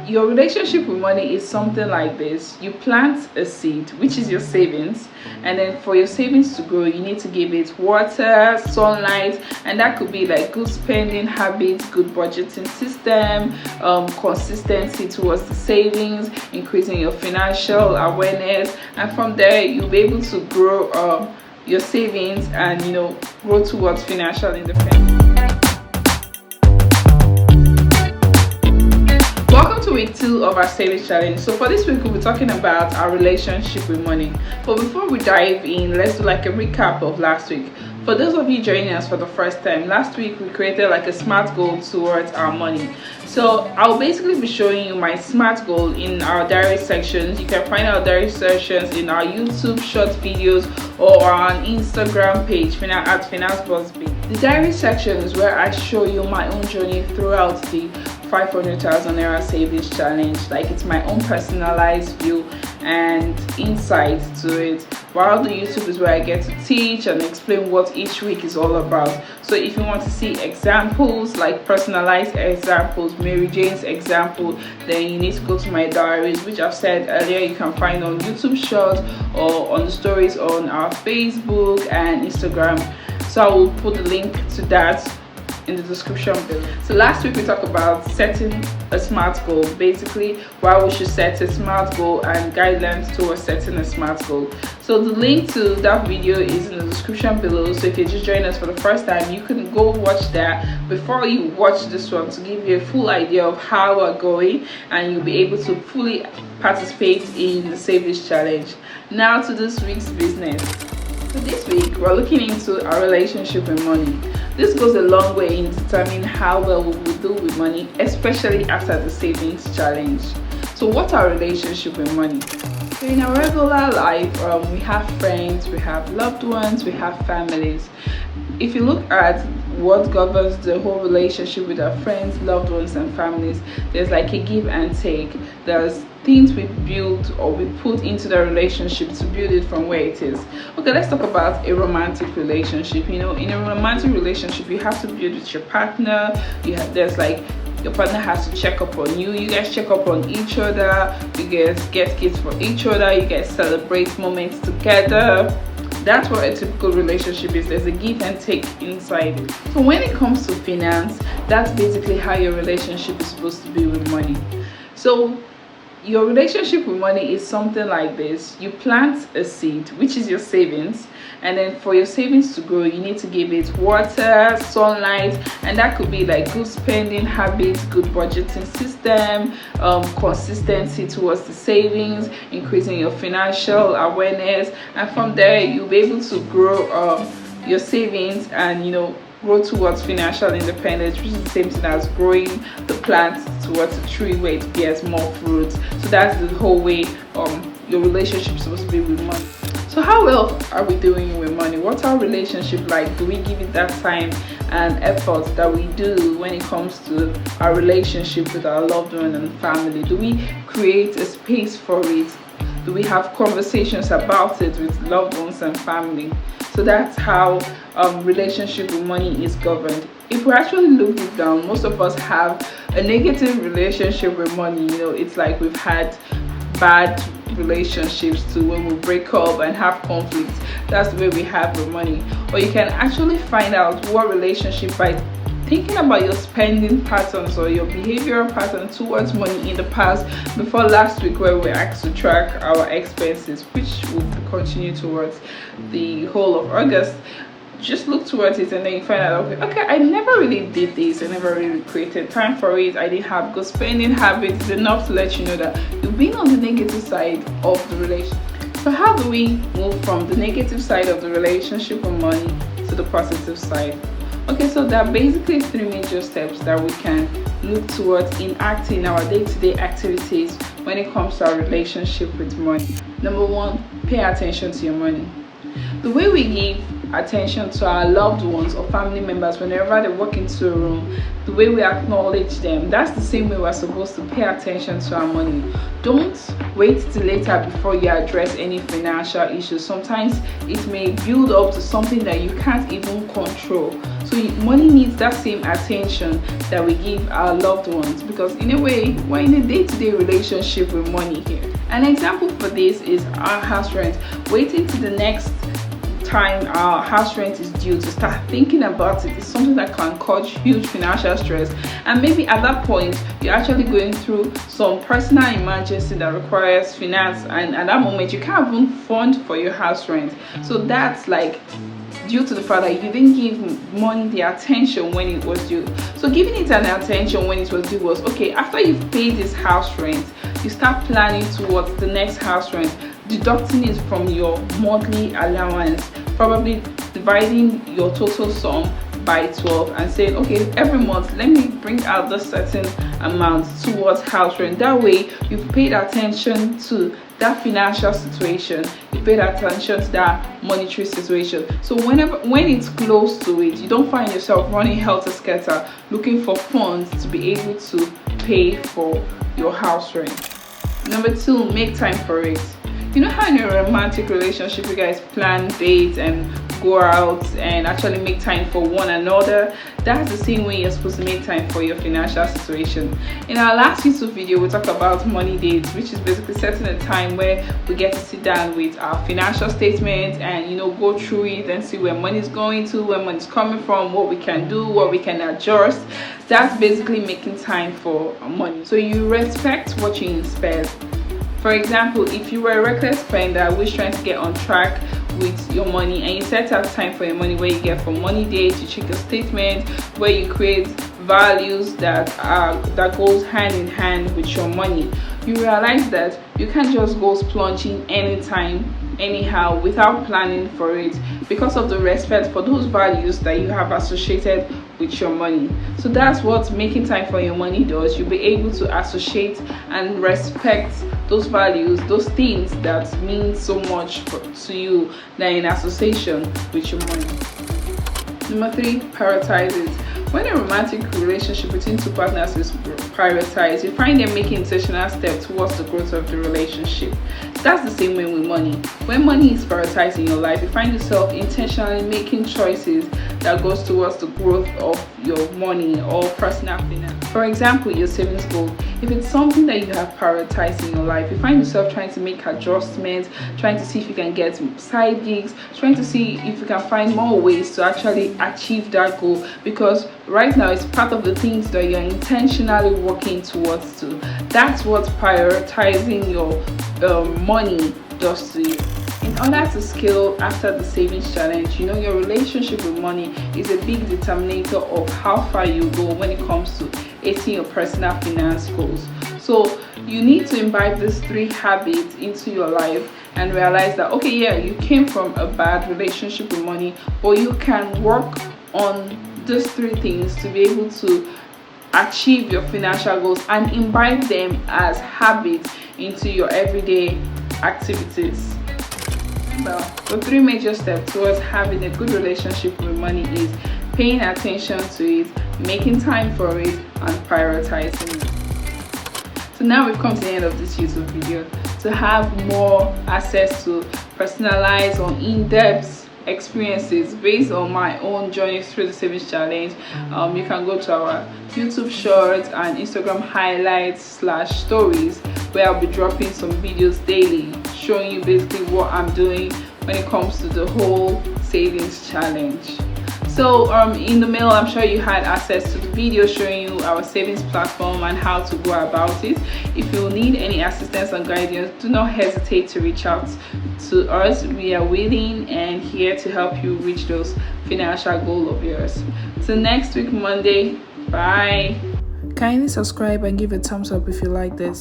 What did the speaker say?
Your relationship with money is something like this. You plant a seed, which is your savings, and then for your savings to grow, you need to give it water, sunlight, and that could be like good spending habits, good budgeting system, consistency towards the savings, increasing your financial awareness, and from there you'll be able to grow your savings and grow towards financial independence. Welcome to week 2 of our savings challenge. So for this week we'll be talking about our relationship with money. But before we dive in, let's do like a recap of last week. For those of you joining us for the first time, last week we created like a SMART goal towards our money. So I'll basically be showing you my SMART goal in our diary sections. You can find our diary sections in our YouTube short videos or on Instagram page at FinanceBuzzBee. The diary section is where I show you my own journey throughout the 500,000 naira savings challenge. Like, it's my own personalized view and insight to it, while the YouTube is where I get to teach and explain what each week is all about. So if you want to see examples, like personalized examples, Mary Jane's example, then you need to go to my diaries, which I've said earlier you can find on YouTube Shorts or on the stories on our Facebook and Instagram. So I will put the link to that in the description below. So last week we talked about setting a SMART goal, basically why we should set a SMART goal and guidelines towards setting a SMART goal. So the link to that video is in the description below. So if you're just joining us for the first time, you can go watch that before you watch this one to give you a full idea of how we're going, and you'll be able to fully participate in the savings challenge. Now to this week's business. So this week we're looking into our relationship with money. This goes a long way in determining how well we will do with money, especially after the savings challenge. So what's our relationship with money? So in our regular life, we have friends, we have loved ones, we have families. If you look at what governs the whole relationship with our friends, loved ones and families, there's like a give and take. There's things we build or we put into the relationship to build it from where it is. Okay, let's talk about a romantic relationship. In a romantic relationship, you have to build with your partner. There's like, your partner has to check up on you, you guys check up on each other, you guys get gifts for each other, you guys celebrate moments together. That's what a typical relationship is. There's a give and take inside it. So when it comes to finance, that's basically how your relationship is supposed to be with money. So your relationship with money is something like this. You plant a seed, which is your savings, and then for your savings to grow, you need to give it water, sunlight, and that could be like good spending habits, good budgeting system, consistency towards the savings, increasing your financial awareness, and from there you'll be able to grow your savings and grow towards financial independence, which is the same thing as growing the plant towards a tree where it bears more fruits. So that's the whole way your relationship is supposed to be with money. So how well are we doing with money? What's our relationship like? Do we give it that time and effort that we do when it comes to our relationship with our loved one and family? Do we create a space for it? Do we have conversations about it with loved ones and family? So that's how relationship with money is governed. If we actually look it down, most of us have a negative relationship with money. It's like we've had bad relationships to when we break up and have conflicts. That's the way we have with money. Or you can actually find out what relationship by thinking about your spending patterns or your behavioral pattern towards money in the past, before last week where we were asked to track our expenses, which will continue towards the whole of August. Just look towards it and then you find out, okay, I never really did this, I never really created time for it, I didn't have good spending habits enough to let you know that you've been on the negative side of the relationship. So how do we move from the negative side of the relationship with money to the positive side? Okay, so there are basically 3 major steps that we can look towards enacting in our day-to-day activities when it comes to our relationship with money. Number 1, pay attention to your money. The way we give attention to our loved ones or family members whenever they walk into a room, the way we acknowledge them, that's the same way we're supposed to pay attention to our money. Don't wait till later before you address any financial issues. Sometimes it may build up to something that you can't even control. So money needs that same attention that we give our loved ones, because in a way we're in a day-to-day relationship with money here. An example for this is our house rent. Waiting till the next time our house rent is due to start thinking about it is something that can cause huge financial stress, and maybe at that point you're actually going through some personal emergency that requires finance, and at that moment you can't even fund for your house rent. So that's like due to the fact that you didn't give money the attention when it was due. So giving it an attention when it was due was, okay, after you've paid this house rent, you start planning towards the next house rent, deducting it from your monthly allowance, probably dividing your total sum by 12 and saying, okay, every month let me bring out this certain amount towards house rent. That way you've paid attention to that financial situation, you paid attention to that monetary situation. So when it's close to it, you don't find yourself running helter-skelter looking for funds to be able to pay for your house rent. Number 2, make time for it. You know how in a romantic relationship you guys plan dates and go out and actually make time for one another? That's the same way you're supposed to make time for your financial situation. In our last YouTube video, we talked about money dates, which is basically setting a time where we get to sit down with our financial statement and go through it and see where money is going to, where money is coming from, what we can do, what we can adjust. That's basically making time for money. So you respect what you spend. For example, if you were a reckless spender who is trying to get on track with your money, and you set out time for your money where you get from money dates, you check your statement, where you create values that goes hand in hand with your money, you realize that you can't just go splurging anytime anyhow without planning for it, because of the respect for those values that you have associated with your money. So that's what making time for your money does. You'll be able to associate and respect those values, those things that mean so much to you, that in association with your money. Number 3, prioritize it. When a romantic relationship between two partners is prioritized, you find them making intentional steps towards the growth of the relationship. That's the same way with money. When money is prioritized in your life, you find yourself intentionally making choices that goes towards the growth of your money or personal finance. For example, your savings goal. If it's something that you have prioritized in your life, you find yourself trying to make adjustments, trying to see if you can get side gigs, trying to see if you can find more ways to actually achieve that goal, because right now it's part of the things that you're intentionally working towards to. That's what prioritizing your money does to you. In order to scale after the savings challenge, your relationship with money is a big determinator of how far you go when it comes to achieving your personal finance goals. So you need to imbibe these 3 habits into your life and realize that, okay, yeah, you came from a bad relationship with money, but you can work on these 3 things to be able to achieve your financial goals and imbibe them as habits into your everyday activities. Well, the 3 major steps towards having a good relationship with money is paying attention to it, making time for it, and prioritizing it. So now we've come to the end of this YouTube video. To have more access to personalized or in-depth experiences based on my own journey through the savings challenge, you can go to our YouTube shorts and Instagram highlights/stories, where I'll be dropping some videos daily showing you basically what I'm doing when it comes to the whole savings challenge. So in the mail, I'm sure you had access to the video showing you our savings platform and how to go about it. If you need any assistance and guidance, do not hesitate to reach out to us. We are willing and here to help you reach those financial goals of yours. Till next week, Monday. Bye. Kindly subscribe and give a thumbs up if you like this.